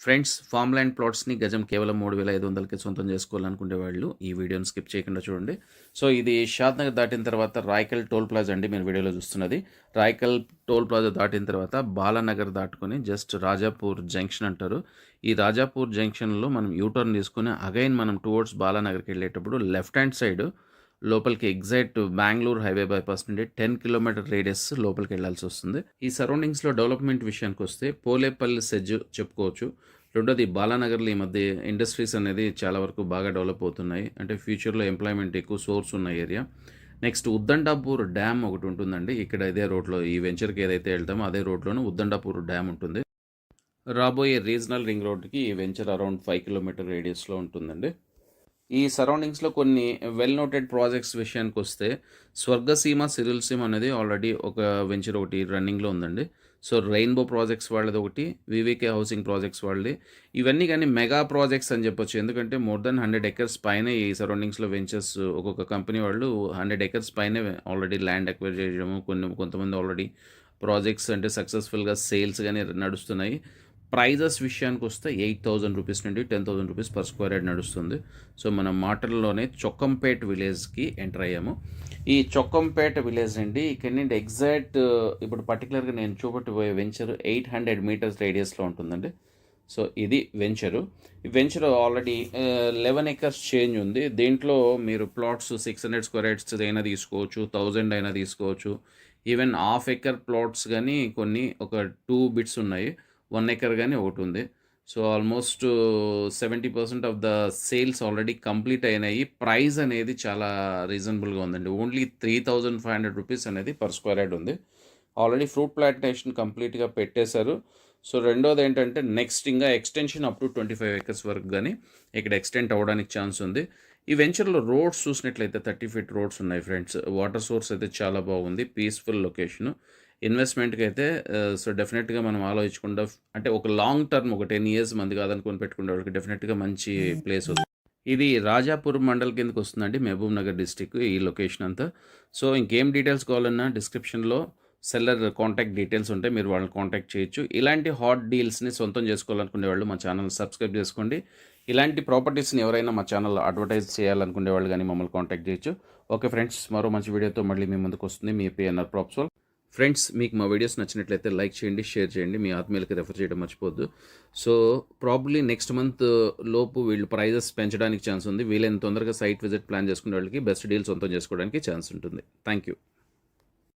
Friends, farm land ప్లాట్స్‌ని గజం కేవలం 3,500కి సొంతం చేసుకోవాలనుకునే వాళ్ళు ఈ వీడియోని స్కిప్ చేయకుండా చూడండి. సో, ఇది షాద్ నగర్ దాటిన తర్వాత రాయకల్ టోల్ ప్లాజా అండి మీరు వీడియోలో చూస్తున్నది. రాయకల్ టోల్ ప్లాజా దాటిన తర్వాత బాలానగర్ దాటుకొని జస్ట్ రాజాపూర్ జంక్షన్ అంటారు. ఈ రాజాపూర్ జంక్షన్‌లో మనం యూటర్న్ తీసుకొని అగైన్ మనం టువర్డ్స్ బాలానగర్‌కెళ్ళేటప్పుడు లెఫ్ట్ హ్యాండ్ సైడ్ లోపలికి ఎగ్జాక్ట్ బెంగుళూరు హైవే బైపాస్ నుండి 10 కిలోమీటర్ రేడియస్ లోపలికెళ్ళాల్సొస్తుంది. ఈ సరౌండింగ్స్‌లో డెవలప్‌మెంట్ విషయానికొస్తే పోలేపల్లి సెజ్ చెప్పుకోవచ్చు. రెండోది బాలానగర్‌లో ఈ మధ్య ఇండస్ట్రీస్ అనేది చాలా వరకు బాగా డెవలప్ అవుతున్నాయి. అంటే ఫ్యూచర్‌లో ఎంప్లాయ్‌మెంట్ ఎక్కువ సోర్స్ ఉన్న ఏరియా. నెక్స్ట్ ఉద్దండాపూర్ డ్యామ్ ఒకటి ఉంటుందండి. ఇక్కడ ఇదే రోడ్‌లో ఈ వెంచర్‌కి ఏదైతే వెళ్తామో అదే రోడ్‌లోనే ఉద్దండాపూర్ డ్యామ్ ఉంటుంది. రాబోయే రీజనల్ రింగ్ రోడ్‌కి ఈ వెంచర్ అరౌండ్ 5 కిలోమీటర్ రేడియస్‌లో ఉంటుందండి. ఈ సరౌండింగ్స్‌లో కొన్ని వెల్ నోటెడ్ ప్రాజెక్ట్స్ విషయానికొస్తే స్వర్గసీమ, సిరిల్ అనేది ఆల్రెడీ ఒక వెంచర్ ఒకటి రన్నింగ్‌లో ఉందండి. సో, రెయిన్బో ప్రాజెక్ట్స్ వాళ్ళదొకటి, వీవీకే హౌసింగ్ ప్రాజెక్ట్స్ వాళ్ళది. ఇవన్నీ గానీ మెగా ప్రాజెక్ట్స్ అని చెప్పొచ్చు. ఎందుకంటే మోర్ దెన్ 100 ఎకర్స్ పైనే ఈ సరౌండింగ్స్‌లో వెంచర్స్ ఒక్కొక్క కంపెనీ వాళ్ళు 100 ఎకర్స్ పైనే ఆల్రెడీ ల్యాండ్ అక్వైర్ చేయడము, కొంతమంది ఆల్రెడీ ప్రాజెక్ట్స్ అంటే సక్సెస్‌ఫుల్‌గా సేల్స్ గాని నడుస్తున్నాయి. ప్రైజెస్ విషయానికొస్తే 8,000 రూపీస్ నుండి 10,000 రూపీస్ పర్ స్క్వేర్ యార్డ్ నడుస్తుంది. సో, మనం మాటల్లోనే చొక్కంపేట్ విలేజ్‌కి ఎంటర్ అయ్యాము. ఈ చొక్కంపేట విలేజ్ అండి ఇక్కడి నుండి ఎగ్జాక్ట్ ఇప్పుడు పర్టిక్యులర్‌గా నేను చూపెట్టబోయే వెంచర్ 800 మీటర్స్ రేడియస్‌లో ఉంటుందండి. సో, ఇది వెంచరు. ఈ వెంచర్ ఆల్రెడీ 11 ఎకర్స్ చేంజ్ ఉంది. దీంట్లో మీరు ప్లాట్స్ 600 స్క్వేర్ యార్డ్స్ అయినా తీసుకోవచ్చు, 1000 అయినా తీసుకోవచ్చు. ఈవెన్ హాఫ్ ఎకర్ ప్లాట్స్ గానీ కొన్ని ఒక 2 బిట్స్ ఉన్నాయి. 1 ఎకర్ గాని ఒకటుంది. So, almost 70% of the sales already complete అయినాయి. ప్రైస్ అనేది చాలా రీజనబుల్‌గా ఉందండి. ఓన్లీ 3,500 రూపీస్ అనేది పర్ స్క్వేర్ యార్డ్ ఉంది. ఆల్రెడీ ఫ్రూట్ ప్లాంటేషన్ కంప్లీట్‌గా పెట్టేశారు. సో, రెండోదేంటంటే నెక్స్ట్ ఇంగా ఎక్స్‌టెన్షన్ అప్ టు 25 ఎకర్స్ వరకు గాని ఇక్కడ ఎక్స్‌టెండ్ అవ్వడానికి ఛాన్స్ ఉంది. ఈ వెంచర్‌లో రోడ్స్ చూసినట్లయితే 30 ఫీట్ రోడ్స్ ఉన్నాయి ఫ్రెండ్స్. వాటర్ సోర్స్ అయితే చాలా బాగుంది. Peaceful location. ఇన్వెస్ట్‌మెంట్‌కైతే సో, డెఫినెట్‌గా మనం ఆలోచించకుండా అంటే ఒక లాంగ్ టర్మ్ ఒక 10 ఇయర్స్ మంది కాదనుకోని పెట్టుకునే వాళ్ళకి డెఫినెట్‌గా మంచి ప్లేస్ అవుతుంది. ఇది రాజాపూర్ మండల్ కిందకొస్తుందండి. మహబూబ్ నగర్ డిస్ట్రిక్ట్ ఈ లొకేషన్ అంతా. సో, ఇంకేం డీటెయిల్స్ కావాలన్నా డిస్క్రిప్షన్‌లో సెల్లర్ కాంటాక్ట్ డీటెయిల్స్ ఉంటాయి. మీరు వాళ్ళని కాంటాక్ట్ చేయొచ్చు. ఇలాంటి హాట్ డీల్స్‌ని సొంతం చేసుకోవాలనుకునే వాళ్ళు మా ఛానెల్‌ని సబ్స్క్రైబ్ చేసుకోండి. ఇలాంటి ప్రాపర్టీస్‌ని ఎవరైనా మా ఛానెల్‌లో అడ్వర్టైజ్ చేయాలనుకునే వాళ్ళు గాని మమ్మల్ని కాంటాక్ట్ చేయొచ్చు. ఓకే ఫ్రెండ్స్, మరో మంచి వీడియోతో మళ్ళీ మీ ముందుకొస్తుంది మీ పిఎన్ఆర్ ప్రాపర్టీస్. ఫ్రెండ్స్, మీకు మా వీడియోస్ నచ్చినట్లయితే లైక్ చేయండి, షేర్ చేయండి, మీ ఆత్మీయులకి రెఫర్ చేయడం మర్చిపోద్దు. సో, ప్రాబబ్లీ నెక్స్ట్ మంత్ లోపు వీళ్ళు ప్రైజెస్ పెంచడానికి ఛాన్స్ ఉంది. వీలైనంత తొందరగా సైట్ విజిట్ ప్లాన్ చేసుకునే వాళ్ళకి బెస్ట్ డీల్ సొంతం చేసుకోవడానికి ఛాన్స్ ఉంటుంది. Thank you.